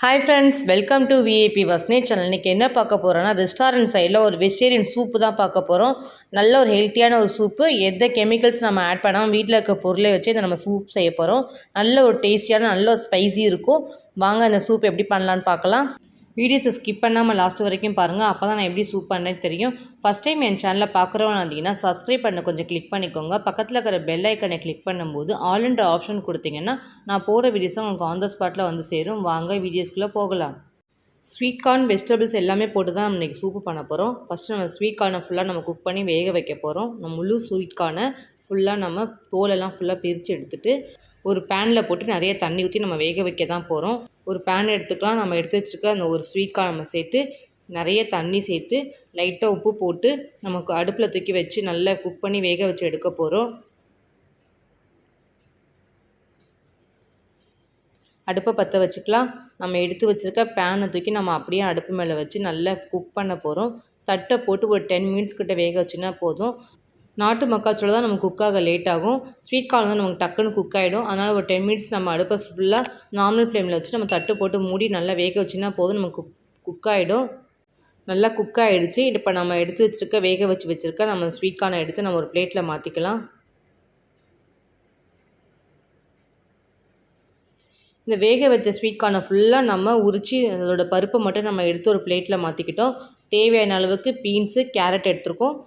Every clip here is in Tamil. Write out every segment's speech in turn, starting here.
Hi friends, welcome to VIP வஸ்னே சேனல். இன்றைக்கி என்ன பார்க்க போகிறோன்னா, ரெஸ்டாரண்ட் சைடில் ஒரு வெஜிடேரியன் சூப்பு தான் பார்க்க போகிறோம். நல்ல ஒரு ஹெல்த்தியான ஒரு சூப்பு. எந்த கெமிக்கல்ஸ் நம்ம ஆட் பண்ணாமல் வீட்டில் இருக்க பொருளை வச்சு இதை நம்ம சூப் செய்ய போகிறோம். நல்ல ஒரு டேஸ்டியான நல்ல ஒரு ஸ்பைசி இருக்கும். வாங்க இந்த சூப் எப்படி பண்ணலான்னு பார்க்கலாம். வீடியோஸை ஸ்கிப் பண்ணாமல் லாஸ்ட் வரைக்கும் பாருங்கள். அப்போ தான் நான் எப்படி சூப் பண்ணேன்னு தெரியும். ஃபஸ்ட் டைம் என் சேனலில் பார்க்குறவங்க இருந்தீங்கன்னா சப்ஸ்கிரைப் பண்ண கொஞ்சம் கிளிக் பண்ணிக்கோங்க. பக்கத்தில் இருக்கிற பெல் ஐக்கனை கிளிக் பண்ணும்போது ஆல்ன்ற ஆப்ஷன் கொடுத்தீங்கன்னா நான் போகிற வீடியோஸும் உங்களுக்கு ஆன் த ஸ்பாட்டில் வந்து சேரும். வாங்க வீடியோஸ்குள்ளே போகலாம். ஸ்வீட் கார்ன் வெஜிடபிள்ஸ் எல்லாமே போட்டு தான் நம்ம இன்றைக்கி சூப்பு பண்ண போகிறோம். ஃபஸ்ட்டு நம்ம ஸ்வீட் கார்னை ஃபுல்லாக நம்ம குக் பண்ணி வேக வைக்க போகிறோம். நம்ம முழு ஸ்வீட் கார்னை ஃபுல்லாக நம்ம தோலெல்லாம் ஃபுல்லாக பிரித்து எடுத்துகிட்டு ஒரு பேனில் போட்டு நிறைய தண்ணி ஊற்றி நம்ம வேக வைக்க தான் போகிறோம். ஒரு பேன் எடுத்துக்கலாம். நம்ம எடுத்து வச்சுருக்க அந்த ஒரு ஸ்வீட் கார்ன் நம்ம சேர்த்து நிறைய தண்ணி சேர்த்து லைட்டாக உப்பு போட்டு நமக்கு அடுப்பில் தூக்கி வச்சு நல்லா குக் பண்ணி வேக வச்சு எடுக்க போகிறோம். அடுப்பை பற்ற வச்சுக்கலாம். நம்ம எடுத்து வச்சுருக்க பேனை தூக்கி நம்ம அப்படியே அடுப்பு மேலே வச்சு நல்லா குக் பண்ண போகிறோம். தட்டை போட்டு ஒரு 10 மினிட்ஸ் கிட்ட வேக வச்சுன்னா போதும். நாட்டு மக்காச்சோளம் தான் நமக்கு குக்காக லேட் ஆகும். ஸ்வீட் கார்ன் தான் நமக்கு டக்குன்னு குக் ஆகிடும். அதனால் ஒரு 10 மினிட்ஸ் நம்ம அடுப்பை ஃபுல்லாக நார்மல் ஃப்ளேமில் வச்சு நம்ம தட்டு போட்டு மூடி நல்லா வேக வச்சுன்னா போதும். நமக்கு குக் ஆகிடும். நல்லா குக் ஆகிடுச்சு. இப்போ நம்ம எடுத்து வச்சுருக்க வேக வச்சுருக்க நம்ம ஸ்வீட் கார்னை எடுத்து நம்ம ஒரு பிளேட்டில் மாற்றிக்கலாம். இந்த வேக வச்ச ஸ்வீட் கார்னை ஃபுல்லாக நம்ம உரித்து அதோட பருப்பை மட்டும் நம்ம எடுத்து ஒரு பிளேட்டில் மாற்றிக்கிட்டோம். தேவையான அளவுக்கு பீன்ஸு, கேரட் எடுத்துருக்கோம்.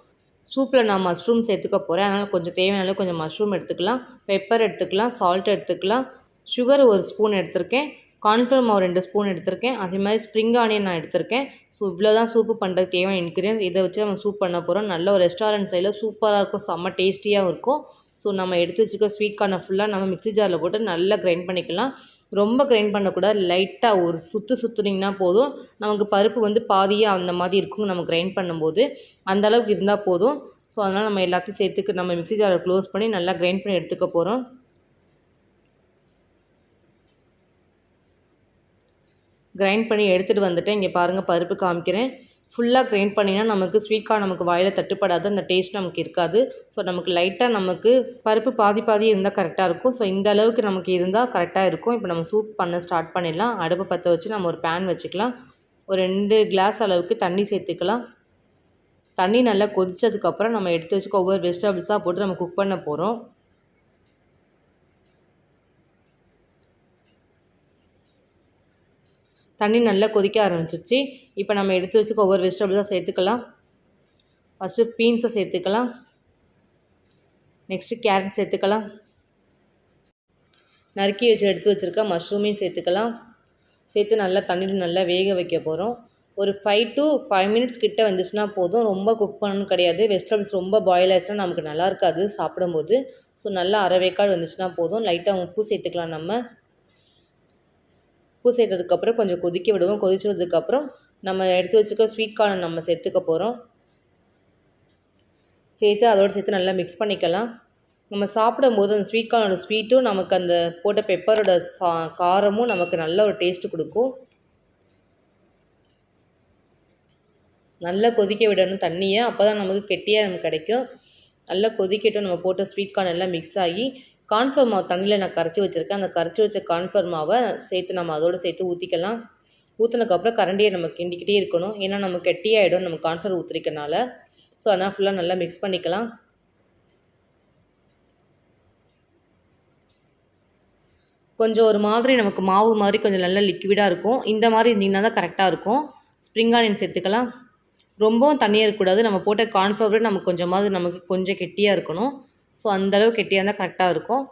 சூப்பில் நான் மஷ்ரூம் சேர்த்துக்க போகிறேன். அதனால் கொஞ்சம் தேவையான அளவுக்கு கொஞ்சம் மஷ்ரூம் எடுத்துக்கலாம். பெப்பர் எடுத்துக்கலாம். சால்ட் எடுத்துக்கலாம். சுகர் 1 ஸ்பூன் எடுத்திருக்கேன். கார்ன்ஃப்ளவர் மாவு 2 ஸ்பூன் எடுத்திருக்கேன். அதே மாதிரி ஸ்ப்ரிங் ஆனியன் நான் எடுத்திருக்கேன். ஸோ இவ்வளோ தான் சூப்பு பண்ணுறதுக்கு தேவையான இன்க்ரீடியன்ஸ். இதை வச்சு நம்ம சூப் பண்ண போகிறோம். நல்ல ஒரு ரெஸ்டாரண்ட் சைடில் சூப்பராக இருக்கும். செம்ம டேஸ்டியாகவும் இருக்கும். ஸோ நம்ம எடுத்து வச்சுக்க ஸ்வீட் கார்னை ஃபுல்லாக நம்ம மிக்ஸி ஜாரில் போட்டு நல்லா கிரைண்ட் பண்ணிக்கலாம். ரொம்ப கிரைண்ட் பண்ணக்கூடாது. லைட்டாக ஒரு சுற்றுனீங்கன்னா போதும். நமக்கு பருப்பு வந்து பாதியாக அந்த மாதிரி இருக்கும் நம்ம கிரைண்ட் பண்ணும்போது. அந்த அளவுக்கு இருந்தால் போதும். ஸோ அதனால் நம்ம எல்லாத்தையும் சேர்த்துக்கு நம்ம மிக்ஸி ஜாரை க்ளோஸ் பண்ணி நல்லா கிரைண்ட் பண்ணி எடுத்துக்க போகிறோம். கிரைண்ட் பண்ணி எடுத்துகிட்டு வந்துட்டேன். இங்கே பாருங்கள், பருப்பு காமிக்கிறேன். ஃபுல்லாக கிரைண்ட் பண்ணிங்கன்னா நமக்கு ஸ்வீட் கார்ன் நமக்கு வாயில் தட்டுப்படாது. அந்த டேஸ்ட் நமக்கு இருக்காது. ஸோ நமக்கு லைட்டாக நமக்கு பருப்பு பாதி இருந்தால் கரெக்டாக இருக்கும். ஸோ இந்த அளவுக்கு நமக்கு இருந்தால் கரெக்டாக இருக்கும். இப்போ நம்ம சூப் பண்ண ஸ்டார்ட் பண்ணிடலாம். அடுப்பை பற்ற வச்சு நம்ம ஒரு பேன் வச்சுக்கலாம். ஒரு 2 கிளாஸ் அளவுக்கு தண்ணி சேர்த்துக்கலாம். தண்ணி நல்லா கொதித்ததுக்கப்புறம் நம்ம எடுத்து வச்சுக்க ஒவ்வொரு வெஜிடபிள்ஸாக போட்டு நம்ம குக் பண்ண போகிறோம். தண்ணி நல்லா கொதிக்க ஆரம்பிச்சிச்சு. இப்போ நம்ம எடுத்து வச்சுக்க ஒவ்வொரு வெஜிடபிள்ஸாக சேர்த்துக்கலாம். ஃபஸ்ட்டு பீன்ஸை சேர்த்துக்கலாம். நெக்ஸ்ட்டு கேரட் சேர்த்துக்கலாம். நறுக்கி எடுத்து வச்சுருக்க மஷ்ரூமையும் சேர்த்துக்கலாம். சேர்த்து நல்லா தண்ணியில் நல்லா வேக வைக்க போகிறோம். ஒரு 5 to 5 மினிட்ஸ் கிட்ட வந்துச்சுன்னா போதும். ரொம்ப குக் பண்ணணும் கிடையாது. வெஜிடபிள்ஸ் ரொம்ப பாயில் ஆகிடுச்சுன்னா நமக்கு நல்லா இருக்காது சாப்பிடும்போது. ஸோ நல்லா அரை வேக்காடு வந்துச்சுன்னா போதும். லைட்டாக உப்பு சேர்த்துக்கலாம். நம்ம உப்பு சேர்த்ததுக்கப்புறம் கொஞ்சம் கொதிக்க விடுவோம். கொதிச்சதுக்கப்புறம் நம்ம எடுத்து வச்சுக்க ஸ்வீட் கார்னை நம்ம சேர்த்துக்க போகிறோம். சேர்த்து அதோடு சேர்த்து நல்லா மிக்ஸ் பண்ணிக்கலாம். நம்ம சாப்பிடும்போது அந்த ஸ்வீட் கார்னோட ஸ்வீட்டும் நமக்கு அந்த போட்ட பெப்பரோட காரமும் நமக்கு நல்ல ஒரு டேஸ்ட்டு கொடுக்கும். நல்லா கொதிக்க விடணும் தண்ணியை. அப்போ தான் நமக்கு கெட்டியாக நமக்கு கிடைக்கும். நல்லா கொதிக்கட்டும். நம்ம போட்ட ஸ்வீட் கார்ன் எல்லாம் மிக்ஸ் ஆகி கார்ன்ஃப்ளவர் மாவு தண்ணியில் நான் கரைச்சி வச்சுருக்கேன். அந்த கரைச்சி வச்ச கார்ன்ஃப்ளவர் மாவை சேர்த்து நம்ம அதோடு சேர்த்து ஊற்றிக்கலாம். ஊற்றினதுக்கப்புறம் கரண்டியை நம்ம கிண்டிக்கிட்டே இருக்கணும். ஏன்னா நம்ம கெட்டியாகிடும் நம்ம கார்ன்ஃப்ளவர் ஊற்றிருக்கனால. ஸோ அதனால் ஃபுல்லாக நல்லா மிக்ஸ் பண்ணிக்கலாம். கொஞ்சம் ஒரு மாதிரி நமக்கு மாவு மாதிரி கொஞ்சம் நல்லா லிக்விடாக இருக்கும். இந்த மாதிரி இருந்தீங்கன்னா தான் கரெக்டாக இருக்கும். ஸ்ப்ரிங் ஆனியன் சேர்த்துக்கலாம். ரொம்பவும் தண்ணியாக இருக்கக்கூடாது. நம்ம போட்ட கார்ன்ஃப்ளவர் நமக்கு கொஞ்சம் கெட்டியாக இருக்கணும். ஸோ அந்தளவு கெட்டியாக இருந்தால் கரெக்டாக இருக்கும்.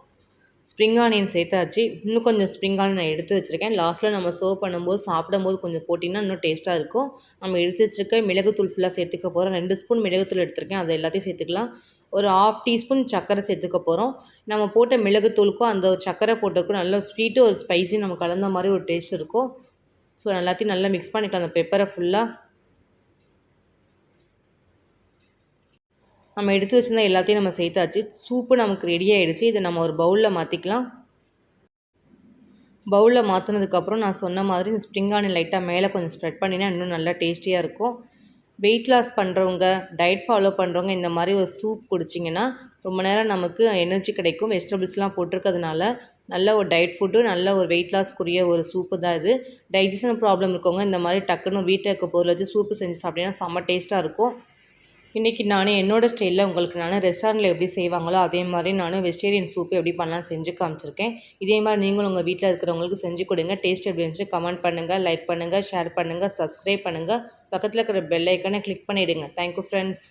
ஸ்ப்ரிங் ஆனியன் சேர்த்தாச்சு. இன்னும் கொஞ்சம் ஸ்ப்ரிங் ஆனியன் நான் எடுத்து வச்சுருக்கேன். லாஸ்ட்டில் நம்ம சர்வ் பண்ணும்போது சாப்பிடும்போது கொஞ்சம் போட்டிங்கன்னா இன்னும் டேஸ்ட்டாக இருக்கும். நம்ம எடுத்து வச்சுருக்க மிளகுத்தூள் ஃபுல்லாக சேர்த்துக்க போகிறோம். 2 ஸ்பூன் மிளகுத்தூள் எடுத்துருக்கேன். அதை எல்லாத்தையும் சேர்த்துக்கலாம். ஒரு 1/2 டீஸ்பூன் சர்க்கரை சேர்த்துக்க போகிறோம். நம்ம போட்ட மிளகுத்தூளுக்கும் அந்த சர்க்கரை போட்டதுக்கும் நல்ல ஸ்வீட்டு ஒரு ஸ்பைசி நம்ம கலந்த மாதிரி ஒரு டேஸ்ட் இருக்கும். ஸோ எல்லாத்தையும் நல்லா மிக்ஸ் பண்ணிக்கலாம். அந்த பெப்பரை ஃபுல்லாக நம்ம எடுத்து வச்சுருந்தா எல்லாத்தையும் நம்ம சேர்த்தாச்சு. சூப்பு நமக்கு ரெடி ஆகிடுச்சு. இதை நம்ம ஒரு பவுலில் மாற்றிக்கலாம். பவுலில் மாற்றினதுக்கப்புறம் நான் சொன்ன மாதிரி இந்த ஸ்ப்ரிங் ஆனியன் லைட்டாக மேலே கொஞ்சம் ஸ்ப்ரெட் பண்ணினா இன்னும் நல்லா டேஸ்டியாக இருக்கும். வெயிட் லாஸ் பண்ணுறவங்க, டயட் ஃபாலோ பண்ணுறவங்க இந்த மாதிரி ஒரு சூப் குடிச்சிங்கன்னா ரொம்ப நேரம் நமக்கு எனர்ஜி கிடைக்கும். வெஜிடபிள்ஸ்லாம் போட்டிருக்கிறதுனால நல்ல ஒரு டயட் ஃபுட்டு, நல்ல ஒரு வெயிட் லாஸ்க்குரிய ஒரு சூப்பு தான் இது. டைஜஷன் ப்ராப்ளம் இருக்கவங்க இந்த மாதிரி டக்குன்னு வீட்டில் இருக்க பொருளை வச்சு சூப்பு செஞ்சு சாப்பிட்டீங்கன்னா செம்ம டேஸ்ட்டாக இருக்கும். இன்றைக்கி நான் என்னோடய ஸ்டைலில் உங்களுக்கு ரெஸ்டாரண்ட்டில் எப்படி செய்வாங்களோ அதே மாதிரி வெஜிடேரியன் சூப்பு எப்படி பண்ணலாம்னு செஞ்சு காமிச்சிருக்கேன். இதே மாதிரி நீங்களும் உங்கள் வீட்டில் இருக்கிறவங்களுக்கு செஞ்சு கொடுங்க. டேஸ்ட் எப்படி இருந்துச்சு கமெண்ட் பண்ணுங்கள், லைக் பண்ணுங்கள், ஷேர் பண்ணுங்கள், சப்ஸ்கிரைப் பண்ணுங்கள். பக்கத்தில் இருக்கிற பெல் ஐக்கானை கிளிக் பண்ணிவிடுங்க. Thank you friends.